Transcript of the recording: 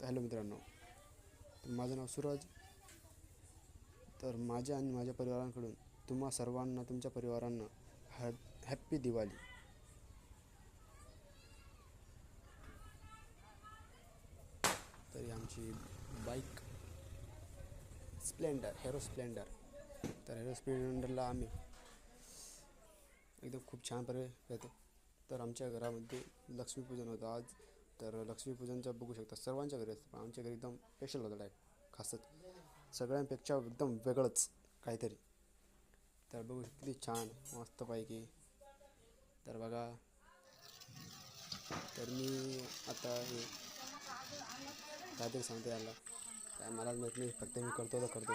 Hello मित्रांनो, तर माझं नाव सूरज. तर माझ्या आणि माझ्या परिवाराकडून तुम्हा सर्वांना, तुमच्या परिवारांना हॅप्पी दिवाळी. तरी आमची बाईक स्प्लेंडर, हेरो स्प्लेंडर. तर हेरो स्प्लेंडरला आम्ही एकदम खूप छान प्रकारे येतो. तर आमच्या घरामध्ये लक्ष्मीपूजन होतं आज. तर लक्ष्मीपूजनचं बघू शकता सर्वांच्या घरी असतं, पण आमच्या घरी एकदम स्पेशल होतं. खासच सगळ्यांपेक्षा एकदम वेगळंच काहीतरी. तर बघू किती छान मस्तपैकी. तर बघा, तर मी आता हे काहीतरी सांगतो याला, काय मला माहीत नाही, फक्त मी करतो तर करतो.